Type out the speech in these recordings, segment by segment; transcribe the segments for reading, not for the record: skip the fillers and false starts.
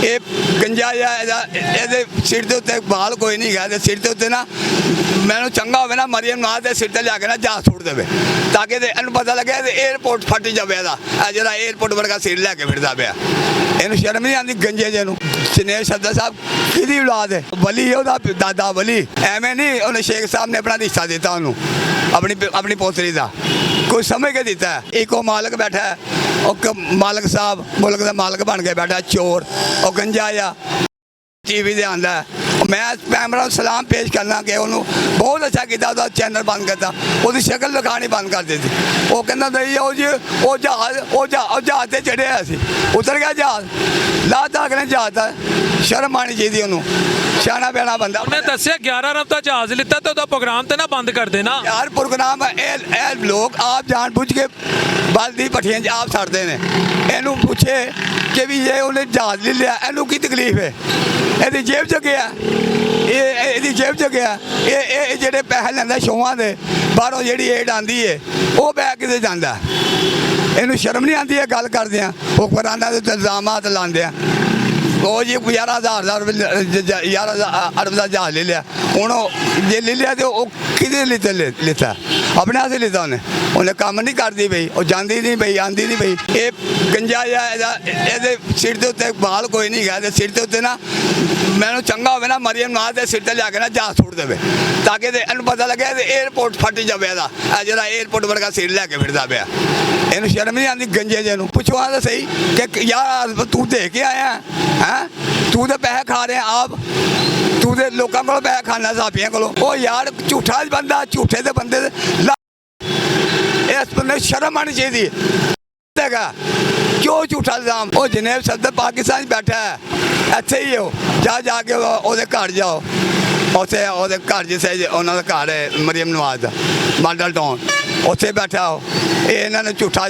ਇਹ ਗੰਜਾ ਜਿਹਾ ਇਹਦੇ ਸਿਰ ਦੇ ਉੱਤੇ ਬਾਲ ਕੋਈ ਨਹੀਂ ਗਾ, ਸਿਰ ਦੇ ਉੱਤੇ ਨਾ ਮੈਨੂੰ ਚੰਗਾ ਹੋਵੇ ਨਾ ਮਰੀਮ ਨਵਾਜ਼ ਦੇ ਸਿਰ ਤੇ ਲਿਆ ਕੇ ਨਾ ਜਹਾਜ਼ ਸੁੱਟ ਦੇਵੇ ਤਾਂ ਕਿ ਇਹਨੂੰ ਪਤਾ ਲੱਗੇ 에어ਪੋਰਟ ਫਟ ਜਾਵੇ ਇਹਦਾ ਜਿਹੜਾ 에어ਪੋਰਟ ਵਰਗਾ ਸਿਰ ਲੈ ਕੇ ਫਿਰਦਾ ਪਿਆ। ਇਹਨੂੰ ਸ਼ਰਮ ਨਹੀਂ ਆਉਂਦੀ ਗੰਜੇ ਜੇ ਨੂੰ। ਦਿਨੇਸ਼ ਸੱਦਾ ਸਾਹਿਬ ਕਿਹਦੀ ਔਲਾਦ ਹੈ? ਵਲੀ ਉਹਦਾ ਦਾਦਾ ਵਲੀ। ਐਵੇਂ ਨਹੀਂ ਉਹਨੇ ਸ਼ੇਖ ਸਾਹਿਬ ਨੇ ਆਪਣਾ ਹਿੱਸਾ ਦਿੱਤਾ ਉਹਨੂੰ ਆਪਣੀ ਪੋਤਰੀ ਦਾ, ਕੋਈ ਸਮਝ ਕੇ ਦਿੱਤਾ। ਇੱਕ ਉਹ ਮਾਲਕ ਬੈਠਾ ਹੈ, ਉਹ ਮਾਲਕ ਸਾਹਿਬ ਮੁਲਕ ਦਾ ਮਾਲਕ ਬਣ ਕੇ ਬੈਠਾ ਚੋਰ, ਉਹ ਗੰਜਾ ਆ ਟੀਵੀ ਦੇ ਆਉਂਦਾ। मैं कैमरा सलाम पेश करना कि उन्होंने बहुत अच्छा किया, उसका चैनल बंद करता, उसकी शक्ल दिखानी बंद कर दी। वो कहना नहीं वो जहाज से चढ़े असी उतर गया जहाज लाता अगले जहाज का। शर्म आनी चाहिए उन्होंने, सियाना बैना बंदा। उन्हें दसिया 11 अरब का जहाज लिता तो उसका प्रोग्राम तो ना बंद कर देना यार। प्रोग्राम लोग आप जान बुझ के बल दी भट्ठियां आप सड़ते हैं। इनू पूछे कि भी ये उन्हें जहाज ले लिया, इनू की तकलीफ है? ਇਹਦੀ ਜੇਬ 'ਚ ਗਿਆ, ਇਹਦੀ ਜੇਬ 'ਚ ਗਿਆ। ਇਹ ਜਿਹੜੇ ਪੈਸੇ ਲੈਂਦਾ ਸ਼ੋਆਂ ਦੇ ਬਾਹਰੋਂ ਜਿਹੜੀ ਏਡ ਆਉਂਦੀ ਹੈ ਉਹ ਬੈ ਕਿਤੇ ਜਾਂਦਾ। ਇਹਨੂੰ ਸ਼ਰਮ ਨਹੀਂ ਆਉਂਦੀ ਇਹ ਗੱਲ ਕਰਦੇ ਆ। ਹੁਕਮਰਾਨਾਂ ਦੇ ਇਲਜ਼ਾਮਾਤ ਲਾਉਂਦੇ ਆ। ਉਹ ਜੀ 11,000 ਦਾ 11 ਅਰਬ ਦਾ ਜਹਾਜ਼ ਲੈ ਲਿਆ। ਹੁਣ ਜੇ ਲੈ ਲਿਆ ਤੇ ਉਹ ਕਿਹਦੇ ਲਈ ਲਿੱਤਾ? ਆਪਣੇ ਹੱਥ ਲਿੱਤਾ ਉਹਨੇ ਕੰਮ ਨਹੀਂ ਕਰਦੀ ਪਈ, ਉਹ ਜਾਂਦੀ ਨਹੀਂ ਪਈ, ਆਉਂਦੀ ਨਹੀਂ ਪਈ। ਇਹ ਗੰਜਾ ਜਿਹਾ ਇਹਦੇ ਸਿਰ ਦੇ ਉੱਤੇ ਬਾਲ ਕੋਈ ਨਹੀਂ ਗਾ, ਇਹਦੇ ਸਿਰ ਦੇ ਉੱਤੇ ਨਾ ਮੈਨੂੰ ਚੰਗਾ ਹੋਵੇ ਨਾ ਮਰੀਮ ਨਵਾਜ਼ ਦੇ ਸਿਰ ਤੇ ਲਿਆ ਕੇ ਨਾ ਜਹਾਜ਼ ਸੁੱਟ ਦੇਵੇ ਤਾਂ ਕਿ ਇਹਨੂੰ ਪਤਾ ਲੱਗੇ 에어ਪੋਰਟ ਫਟ ਜਾਵੇ ਇਹਦਾ ਜਿਹੜਾ 에어ਪੋਰਟ ਵਰਗਾ ਸਿਰ ਲੈ ਕੇ ਫਿਰਦਾ ਪਿਆ। ਇਹਨੂੰ ਸ਼ਰਮ ਨਹੀਂ ਆਉਂਦੀ ਗੰਜੇ ਜੇ ਨੂੰ। ਪੁੱਛਵਾ ਤਾਂ ਸਹੀ ਕਿ ਯਾਰ ਤੂੰ ਦੇ ਕੇ ਆਇਆ ਹੈ? ਤੂੰ ਤਾਂ ਪੈਸੇ ਖਾ ਰਿਹਾ ਆਪ, ਤੂੰ ਤੇ ਲੋਕਾਂ ਕੋਲੋਂ ਪੈਸੇ ਖਾਣਾ ਸਾਪੀਆਂ ਕੋਲੋਂ। ਉਹ ਯਾਰ ਝੂਠਾ ਬੰਦਾ, ਝੂਠੇ ਦੇ ਬੰਦੇ ਇਸ ਬੰਦੇ ਸ਼ਰਮ ਆਣੀ ਚਾਹੀਦੀ ਹੈਗਾ। ਕਿਉਂ ਝੂਠਾ ਇਲਜ਼ਾਮ? ਉਹ ਜਨੇਬ ਸਦਰ ਪਾਕਿਸਤਾਨ 'ਚ ਬੈਠਾ ਹੈ, ਇੱਥੇ ਹੀ ਉਹ ਜਾ ਕੇ ਉਹਦੇ ਘਰ ਜਾਓ। ਉੱਥੇ ਉਹਦੇ ਘਰ ਜਿੱਥੇ ਉਹਨਾਂ ਦਾ ਘਰ ਹੈ ਮਰੀਮ ਨਵਾਜ਼ ਦਾ ਮਾਡਲ ਟਾਊਨ, ਉੱਥੇ ਬੈਠਾ ਉਹ। ਇਹ ਇਹਨਾਂ ਨੇ ਝੂਠਾ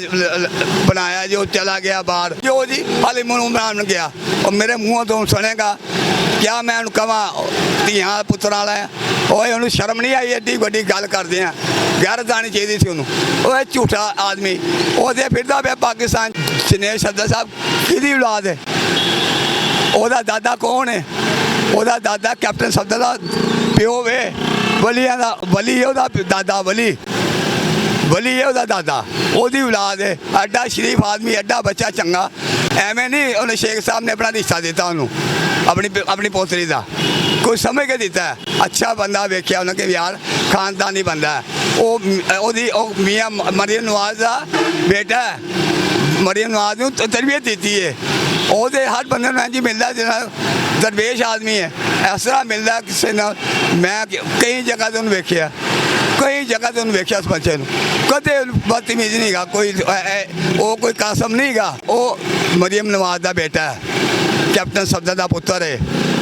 ਬਣਾਇਆ ਜੀ। ਉਹ ਚਲਾ ਗਿਆ ਬਾਹਰ ਜੋ ਜੀ ਹਾਲੇ ਮੂੰਹ ਬਣਾਉਣ ਗਿਆ। ਉਹ ਮੇਰੇ ਮੂੰਹੋਂ ਤੋਂ ਸੁਣੇਗਾ ਕਿਆ ਮੈਂ ਉਹਨੂੰ ਕਹਾਂ ਧੀਆਂ ਪੁੱਤਰਾਂ ਵਾਲਾ? ਓਏ ਉਹਨੂੰ ਸ਼ਰਮ ਨਹੀਂ ਆਈ? ਐਡੀ ਵੱਡੀ ਗੱਲ ਕਰਦੇ ਆ, ਗੈਰਤ ਆਉਣੀ ਚਾਹੀਦੀ ਸੀ ਉਹਨੂੰ। ਉਹ ਇਹ ਝੂਠਾ ਆਦਮੀ ਉਹਦੇ ਫਿਰਦਾ ਪਿਆ ਪਾਕਿਸਤਾਨ। ਦਿਨੇਸ਼ ਸੱਦਾ ਸਾਹਿਬ ਕਿਹਦੀ ਔਲਾਦ ਹੈ? ਉਹਦਾ ਦਾਦਾ ਕੌਣ ਹੈ? ਉਹਦਾ ਦਾਦਾ ਕੈਪਟਨ ਸਫਦਰ ਦਾ ਪਿਓ ਵੇ, ਵਲੀਆਂ ਦਾ ਵਲੀ। ਉਹਦਾ ਦਾਦਾ ਵਲੀ ਹੈ, ਉਹਦਾ ਦਾਦਾ, ਉਹਦੀ ਔਲਾਦ ਹੈ। ਐਡਾ ਸ਼ਰੀਫ ਆਦਮੀ, ਐਡਾ ਬੱਚਾ ਚੰਗਾ। ਐਵੇਂ ਨਹੀਂ ਉਹਨੇ ਸ਼ੇਖ ਸਾਹਿਬ ਨੇ ਆਪਣਾ ਹਿੱਸਾ ਦਿੱਤਾ ਉਹਨੂੰ ਆਪਣੀ ਪੋਤਰੀ ਦਾ, ਕੋਈ ਸਮਝ ਕੇ ਦਿੱਤਾ। ਅੱਛਾ ਬੰਦਾ ਵੇਖਿਆ ਉਹਨੇ ਕਿ ਯਾਰ ਖਾਨਦਾਨੀ ਬੰਦਾ। ਉਹਦੀ ਮੀਆਂ ਮਰੀਮ ਨਵਾਜ਼ ਦਾ ਬੇਟਾ, ਮਰੀਮ ਨਵਾਜ਼ ਨੂੰ ਤਰਬੀਅਤ ਦਿੱਤੀ ਹੈ। ਉਹਦੇ ਹਰ ਬੰਦੇ ਨੂੰ ਇੰਝ ਮਿਲਦਾ ਜਿਹੜਾ ਦਰਵੇਸ਼ ਆਦਮੀ ਹੈ, ਇਸ ਤਰ੍ਹਾਂ ਮਿਲਦਾ ਕਿਸੇ ਨਾਲ। ਮੈਂ ਕਈ ਜਗ੍ਹਾ ਤੇ ਉਹਨੂੰ ਵੇਖਿਆ, ਕਈ ਜਗ੍ਹਾ ਤੇ ਉਹਨੂੰ ਵੇਖਿਆ। ਉਸ ਬੱਚੇ ਨੂੰ ਕਦੇ ਬਦਤਮੀਜ਼ ਨਹੀਂ ਗਾ, ਉਹ ਕੋਈ ਕਾਸਮ ਨਹੀਂ ਗਾ। ਉਹ ਮਰੀਮ ਨਵਾਜ਼ ਦਾ ਬੇਟਾ ਹੈ, ਕੈਪਟਨ ਸਫਦਰ ਦਾ ਪੁੱਤਰ ਹੈ।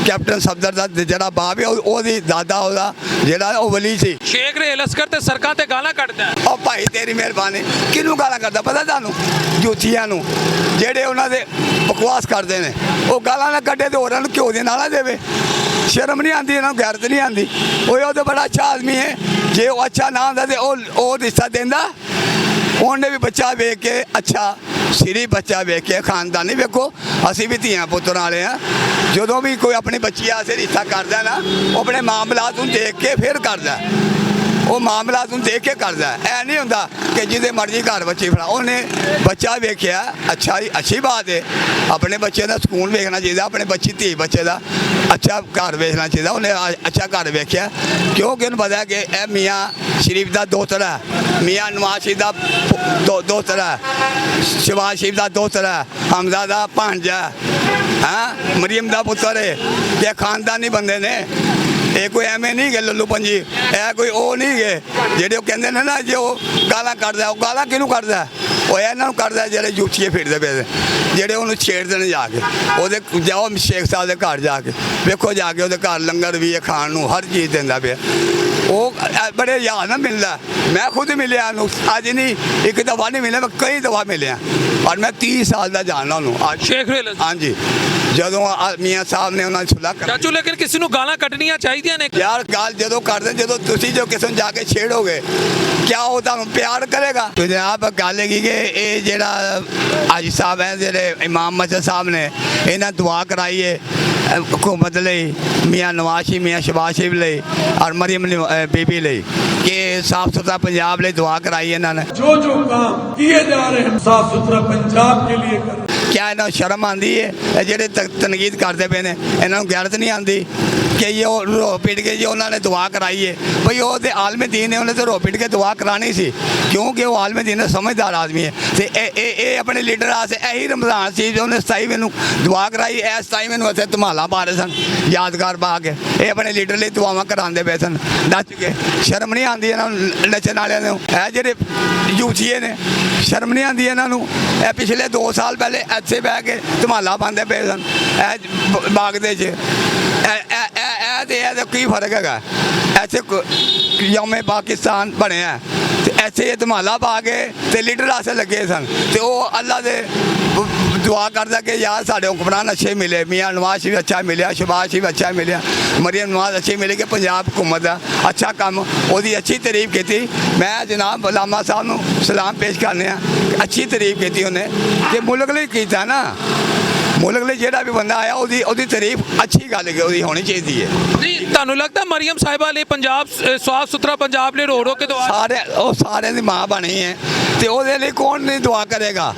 ਕੈਪਟਨ ਸਫਦਰ ਦਾ ਜਿਹੜਾ ਬਾਪ ਹੈ ਉਹਦੀ ਦਾਦਾ ਉਹਦਾ ਜਿਹੜਾ ਉਹ ਵਲੀ ਸੀ। ਸ਼ੇਖ ਰੇਲ ਅਸਕਰ ਤੇ ਸੜਕਾਂ ਤੇ ਗਾਲਾਂ ਕੱਢਦਾ। ਉਹ ਭਾਈ ਤੇਰੀ ਮਿਹਰਬਾਨੀ, ਕਿਹਨੂੰ ਗਾਲਾਂ ਕਰਦਾ ਪਤਾ ਤੁਹਾਨੂੰ? ਜੋਤੀਆਂ ਨੂੰ, ਜਿਹੜੇ ਉਹਨਾਂ ਦੇ ਬਕਵਾਸ ਕਰਦੇ ਨੇ। ਉਹ ਗਾਲਾਂ ਨਾ ਕੱਢੇ ਤੇ ਹੋਰਾਂ ਨੂੰ ਘਿਓ ਦੇ ਨਾਲਾ ਦੇਵੇ। ਸ਼ਰਮ ਨਹੀਂ ਆਉਂਦੀ ਇਹਨਾਂ ਨੂੰ, ਗੈਰਤ ਨਹੀਂ ਆਉਂਦੀ। ਉਹ ਤਾਂ ਬੜਾ ਅੱਛਾ ਆਦਮੀ ਹੈ। ਜੇ ਉਹ ਅੱਛਾ ਨਾ ਹੁੰਦਾ ਤੇ ਉਹ ਰਿਸ਼ਤਾ ਦਿੰਦਾ। ਉਹਨੇ ਵੀ ਬੱਚਾ ਵੇਖ ਕੇ, ਅੱਛਾ ਸਿਰੀ ਬੱਚਾ ਵੇਖ ਕੇ, ਖਾਨਦਾਨੀ ਵੇਖੋ। ਅਸੀਂ ਵੀ ਧੀਆਂ ਪੁੱਤਰਾਂ ਵਾਲੇ ਹਾਂ। ਜਦੋਂ ਵੀ ਕੋਈ ਆਪਣੀ ਬੱਚੀ ਆਸੇ ਰਿਸ਼ਤਾ ਕਰਦਾ ਨਾ, ਉਹ ਆਪਣੇ ਮਾਮਲਾਤ ਨੂੰ ਦੇਖ ਕੇ ਫਿਰ ਕਰਦਾ। ਉਹ ਮਾਮਲਾਤ ਨੂੰ ਦੇਖ ਕੇ ਕਰਦਾ। ਐ ਨਹੀਂ ਹੁੰਦਾ ਕਿ ਜਿਹਦੇ ਮਰਜ਼ੀ ਘਰ ਬੱਚੀ ਫੜਾ। ਉਹਨੇ ਬੱਚਾ ਵੇਖਿਆ, ਅੱਛੀ ਬਾਤ ਹੈ। ਆਪਣੇ ਬੱਚੇ ਦਾ ਸਕੂਨ ਵੇਖਣਾ ਚਾਹੀਦਾ, ਆਪਣੇ ਧੀ ਬੱਚੇ ਦਾ ਅੱਛਾ ਘਰ ਵੇਖਣਾ ਚਾਹੀਦਾ। ਉਹਨੇ ਅੱਛਾ ਘਰ ਵੇਖਿਆ ਕਿਉਂਕਿ ਉਹਨੂੰ ਪਤਾ ਕਿ ਇਹ ਮੀਆਂ ਸ਼ਰੀਫ ਦਾ ਦੋਤਰਾ ਹੈ, ਮੀਆਂ ਨਵਾਜ਼ ਸ਼ਰੀਫ ਦਾ ਦੋਤਰਾ ਹੈ, ਸ਼ਹਿਬਾਜ਼ ਸ਼ਰੀਫ ਦਾ ਦੋਤਰਾ ਹੈ, ਹਮਜ਼ਾ ਦਾ ਭਾਂਜਾ ਹੈ, ਮਰੀਮ ਦਾ ਪੁੱਤਰ ਹੈ। ਇਹ ਖਾਨਦਾਨੀ ਬੰਦੇ ਨੇ। ਇਹ ਕੋਈ ਐਵੇਂ ਨਹੀਂ ਗੇ ਲੱਲੂ ਪੰਜੀ। ਇਹ ਕੋਈ ਉਹ ਨਹੀਂ ਗੇ ਜਿਹੜੇ ਉਹ ਕਹਿੰਦੇ ਨੇ ਨਾ ਜੇ ਉਹ ਗਾਲਾਂ ਕੱਢਦਾ। ਉਹ ਗਾਲਾਂ ਕਿਹਨੂੰ ਕੱਢਦਾ? ਉਹ ਇਹਨਾਂ ਨੂੰ ਕੱਢਦਾ ਜਿਹੜੇ ਜੂਠੀਏ ਫਿਰਦੇ ਪਏ, ਜਿਹੜੇ ਉਹਨੂੰ ਛੇੜਦੇ ਨੇ। ਜਾ ਕੇ ਉਹਦੇ ਜਾਓ ਸ਼ੇਖ ਸਾਹਿਬ ਦੇ ਘਰ ਜਾ ਕੇ ਵੇਖੋ, ਜਾ ਕੇ ਉਹਦੇ ਘਰ ਲੰਗਰ ਵੀ ਹੈ, ਖਾਣ ਨੂੰ ਹਰ ਚੀਜ਼ ਦਿੰਦਾ ਪਿਆ। ਉਹ ਬੜੇ ਯਾਦ ਨਾਲ ਮਿਲਦਾ। ਮੈਂ ਖੁਦ ਮਿਲਿਆ ਉਹਨੂੰ, ਅੱਜ ਨਹੀਂ ਇੱਕ ਦਫਾ ਨਹੀਂ ਮਿਲਿਆ, ਮੈਂ ਕਈ ਦਫਾ ਮਿਲਿਆ। ਔਰ ਮੈਂ 30 ਸਾਲ ਦਾ ਜਾਣਦਾ ਉਹਨੂੰ। ਸ਼ੇਖ ਰੇਲ ਹਾਂਜੀ ਜਦੋਂ ਮੀਆਂ ਸਾਹਿਬ ਨੇ ਉਹਨਾਂ ਦੀ ਸੁਲ੍ਹਾ ਕਰ ਚਾਚੂ ਲੇਕਿਨ ਕਿਸੇ ਨੂੰ ਗਾਲਾਂ ਕੱਢਣੀਆਂ ਚਾਹੀਦੀਆਂ ਨੇ ਯਾਰ ਗੱਲ ਜਦੋਂ ਕਰਦੇ ਜਦੋਂ ਤੁਸੀਂ ਜੋ ਕਿਸੇ ਨੂੰ ਜਾ ਕੇ ਛੇੜੋਗੇ ਕਿਆ ਉਹ ਤੁਹਾਨੂੰ ਪਿਆਰ ਕਰੇਗਾ ਤੇ ਜਨਾਬ ਗੱਲ ਹੈਗੀ ਕਿ ਇਹ ਜਿਹੜਾ ਹਾਜੀ ਸਾਹਿਬ ਹੈ ਜਿਹੜੇ ਇਮਾਮ ਮਸਜਿਦ ਸਾਹਿਬ ਨੇ ਇਹਨਾਂ ਦੁਆ ਕਰਾਈ ਹੈ हुकूमत ਲਈ ਮੀਆਂ ਨਵਾਜ਼ ਸ਼ਰੀਫ ਮੀਆਂ ਸ਼ਹਿਬਾਜ਼ ਸ਼ਰੀਫ ਲਈ ਔਰ ਮਰੀਮ ਬੀਬੀ ਲਈ ਕਿ ਸਾਫ ਸੁਥਰਾ ਪੰਜਾਬ ਲਈ ਦੁਆ ਕਰਾਈ ਇਹਨਾਂ ਨੇ जो जो काम किए जा रहे हैं साफ सुथरा पंजाब के लिए करें। ਕਿਆ ਇਹਨਾਂ ਨੂੰ ਸ਼ਰਮ ਆਉਂਦੀ ਹੈ ਇਹ ਜਿਹੜੇ ਤਨਕੀਦ ਕਰਦੇ ਪਏ ਨੇ ਇਹਨਾਂ ਨੂੰ ਗੈਰਤ ਨਹੀਂ ਆਉਂਦੀ ਕਿ ਇਹ ਉਹ ਰੋ ਪਿੱਟ ਕੇ ਜੀ ਉਹਨਾਂ ਨੇ ਦੁਆ ਕਰਾਈ ਹੈ ਭਈ ਉਹ ਤੇ ਆਲਮ ਦੀਨ ਨੇ ਉਹਨੇ ਤੇ ਰੋ ਪਿੱਟ ਕੇ ਦੁਆ ਕਰਾਣੀ ਸੀ ਕਿਉਂਕਿ ਉਹ ਆਲਮ ਦੀਨ ਦਾ ਸਮਝਦਾਰ ਆਦਮੀ ਹੈ ਤੇ ਇਹ ਆਪਣੇ ਲੀਡਰ ਆਸੇ ਇਹੀ ਰਮਜ਼ਾਨ ਸੀ ਜੋ ਉਹਨੇ 27 ਨੂੰ ਦੁਆ ਕਰਾਈ ਇਸ 27 ਨੂੰ ਇੱਥੇ ਧਮਾਲਾ ਪਾ ਰਹੇ ਸਨ ਯਾਦਗਾਰ ਪਾ ਕੇ ਇਹ ਆਪਣੇ ਲੀਡਰ ਲਈ ਦੁਆਵਾਂ ਕਰਾਉਂਦੇ ਪਏ ਸਨ ਨੱਚ ਕੇ ਸ਼ਰਮ ਨਹੀਂ ਆਉਂਦੀ ਇਹਨਾਂ ਨੂੰ ਨੱਚਣ ਵਾਲਿਆਂ ਨੂੰ ਇਹ ਜਿਹੜੇ ਯੂਥੀਏ ਨੇ ਸ਼ਰਮ ਨਹੀਂ ਆਉਂਦੀ ਇਹਨਾਂ ਨੂੰ ਇਹ ਪਿਛਲੇ 2 ਸਾਲ ਪਹਿਲੇ ਇੱਥੇ ਬਹਿ ਕੇ ਧਮਾਲਾ ਪਾਉਂਦੇ ਪਏ ਸਨ ਇਹ ਬਾਗ ਦੇ 'ਚ ਇਹ ਕੀ ਫਰਕ ਹੈਗਾ ਇੱਥੇ ਯੌਮੇ ਪਾਕਿਸਤਾਨ ਬਣਿਆ ਤੇ ਇੱਥੇ ਇਹ ਧਮਾਲਾ ਪਾ ਕੇ ਤੇ ਲੀਡਰ ਆਸੇ ਲੱਗੇ ਸਨ ਤੇ ਉਹ ਅੱਲਾ ਦੇ ਦੁਆ ਕਰਦਾ ਕਿ ਯਾਰ ਸਾਡੇ ਹੁਕਮਰਾਨ ਅੱਛੇ ਮਿਲੇ ਮੀਆਂ ਨਵਾਜ਼ ਸ਼ਰੀਫ ਅੱਛਾ ਮਿਲਿਆ ਸ਼ਹਿਬਾਜ਼ ਸ਼ਰੀਫ ਅੱਛਾ ਮਿਲਿਆ ਮਰੀਮ ਨਵਾਜ਼ ਅੱਛੀ ਮਿਲੀ ਕਿ ਪੰਜਾਬ ਹੁਕੂਮਤ ਦਾ ਅੱਛਾ ਕੰਮ ਉਹਦੀ ਅੱਛੀ ਤਾਰੀਫ ਕੀਤੀ ਮੈਂ ਜਨਾਬ ਲਾਮਾ ਸਾਹਿਬ ਨੂੰ ਸਲਾਮ ਪੇਸ਼ ਕਰਨੇ ਆ ਅੱਛੀ ਤਾਰੀਫ ਕੀਤੀ ਉਹਨੇ ਕਿ ਮੁਲਕ ਲਈ ਕੀਤਾ ਨਾ ਮੁਲਕ ਲਈ ਜਿਹੜਾ ਵੀ ਬੰਦਾ ਆਇਆ ਉਹਦੀ ਤਾਰੀਫ ਅੱਛੀ ਗੱਲ ਹੈ ਉਹਦੀ ਹੋਣੀ ਚਾਹੀਦੀ ਹੈ ਨਹੀਂ ਤੁਹਾਨੂੰ ਲੱਗਦਾ ਮਰੀਮ ਸਾਹਿਬਾ ਲਈ ਪੰਜਾਬ ਸਾਫ ਸੁਥਰਾ ਪੰਜਾਬ ਲਈ ਰੋ ਕੇ ਦੁਆ ਸਾਰਿਆਂ ਦੀ ਮਾਂ ਬਣੀ ਹੈ ਤੇ ਉਹਦੇ ਲਈ ਕੌਣ ਨਹੀਂ ਦੁਆ ਕਰੇਗਾ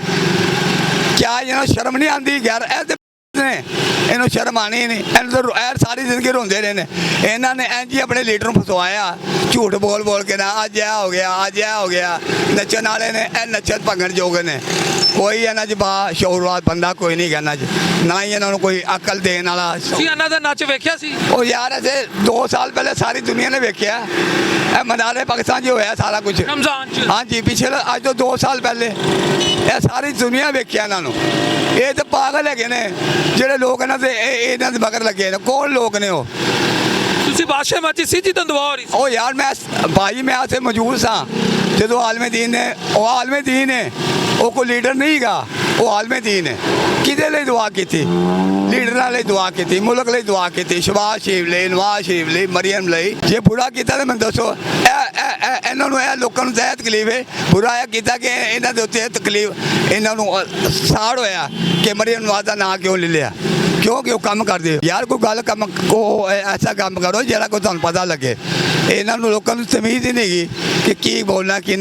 ਕਿਆ ਇਹਨਾਂ ਨੂੰ ਸ਼ਰਮ ਨਹੀਂ ਆਉਂਦੀ ਯਾਰ ਇਹ ਤੇ ਨੇ ਇਹਨੂੰ ਸ਼ਰਮ ਆਣੀ ਨਹੀਂ ਇਹਨਾਂ ਤੋਂ ਸਾਰੀ ਜ਼ਿੰਦਗੀ ਰੋਂਦੇ ਰਹੇ ਨੇ ਇਹਨਾਂ ਨੇ ਇੰਝ ਹੀ ਆਪਣੇ ਲੀਡਰ ਨੂੰ ਫਸਵਾਇਆ ਝੂਠ ਬੋਲ ਕੇ ਨਾ ਅੱਜ ਇਹ ਹੋ ਗਿਆ ਅੱਜ ਇਹ ਹੋ ਗਿਆ ਨੱਚਣ ਵਾਲੇ ਨੇ ਇਹ ਨੱਚਣ ਭੰਗਣ ਜੋਗ ਨੇ ਕੋਈ ਇਹਨਾਂ 'ਚ ਸ਼ੌਹਰਵਾਦ ਬੰਦਾ ਕੋਈ ਨਹੀਂ ਇਹਨਾਂ 'ਚ ਨਾ ਹੀ ਇਹਨਾਂ ਨੂੰ ਕੋਈ ਅਕਲ ਦੇਣ ਵਾਲਾ ਤੁਸੀਂ ਇਹਨਾਂ ਦਾ ਨੱਚ ਵੇਖਿਆ ਸੀ ਉਹ ਯਾਰ ਅਜੇ 2 ਸਾਲ ਪਹਿਲੇ ਸਾਰੀ ਦੁਨੀਆ ਨੇ ਵੇਖਿਆ ਇਹ ਮਨਾਲੇ ਪਾਕਿਸਤਾਨ 'ਚ ਹੋਇਆ ਸਾਰਾ ਕੁਝ ਰਮਜ਼ਾਨ 'ਚ ਹਾਂਜੀ ਪਿਛਲੇ ਅੱਜ ਤੋਂ 2 ਸਾਲ ਪਹਿਲੇ ਇਹ ਸਾਰੀ ਦੁਨੀਆ ਵੇਖਿਆ ਇਹਨਾਂ ਨੂੰ ਇਹ ਤਾਂ ਪਾਗਲ ਹੈਗੇ ਨੇ ਜਿਹੜੇ ਲੋਕ ਇਹਨਾਂ ਦੇ ਮਗਰ ਲੱਗੇ ਨੇ ਕੌਣ ਲੋਕ ਨੇ ਉਹ ਤੁਸੀਂ ਬਾਦਸ਼ਾਹ ਮੱਚੀ ਸੀ ਜਦੋਂ ਦੁਆ ਹੋ ਰਹੀ ਸੀ ਉਹ ਯਾਰ ਮੈਂ ਭਾਈ ਮੈਂ ਉੱਥੇ ਮੌਜੂਦ ਸਾਂ ਜਦੋਂ ਆਲਮ ਦੀਨ ਨੇ ਉਹ ਕੋਈ ਲੀਡਰ ਨਹੀਂ ਹੈਗਾ ਉਹ ਆਲਮ ਦੀਨ ਹੈ ਕਿਹਦੇ ਲਈ ਦੁਆ ਕੀਤੀ ਲੀਡਰਾਂ ਲਈ ਦੁਆ ਕੀਤੀ ਮੁਲਕ ਲਈ ਦੁਆ ਕੀਤੀ ਸ਼ਹਿਬਾਜ਼ ਸ਼ਰੀਫ ਲਈ ਨਵਾਜ਼ ਸ਼ਰੀਫ ਲਈ ਮਰੀਮ ਲਈ ਜੇ ਬੁਰਾ ਕੀਤਾ ਤਾਂ ਮੈਨੂੰ ਦੱਸੋ ਇਹਨਾਂ ਨੂੰ ਇਹ ਲੋਕਾਂ ਨੂੰ ਤਾਂ ਤਕਲੀਫ ਹੈ ਬੁਰਾ ਇਹ ਕੀਤਾ ਕਿ ਇਹਨਾਂ ਦੇ ਉੱਤੇ ਤਕਲੀਫ ਇਹਨਾਂ ਨੂੰ ਸਾੜ ਹੋਇਆ ਕਿ ਮਰੀਮ ਨਵਾਜ਼ ਦਾ ਨਾਂ ਕਿਉਂ ਲੈ ਲਿਆ ਕਿਉਂਕਿ ਉਹ ਕੰਮ ਕਰਦੇ ਯਾਰ ਕੋਈ ਗੱਲ ਕੰਮ ਕੋ ਐਸਾ ਕੰਮ ਕਰੋ ਜਿਹੜਾ ਕੋਈ ਤੁਹਾਨੂੰ ਪਤਾ ਲੱਗੇ ਇਹਨਾਂ ਨੂੰ ਲੋਕਾਂ ਨੂੰ ਤਮੀਜ਼ ਹੀ ਨਹੀਂ ਹੈਗੀ ਕਿ ਕੀ ਬੋਲਣਾ ਕੀ ਨਹੀਂ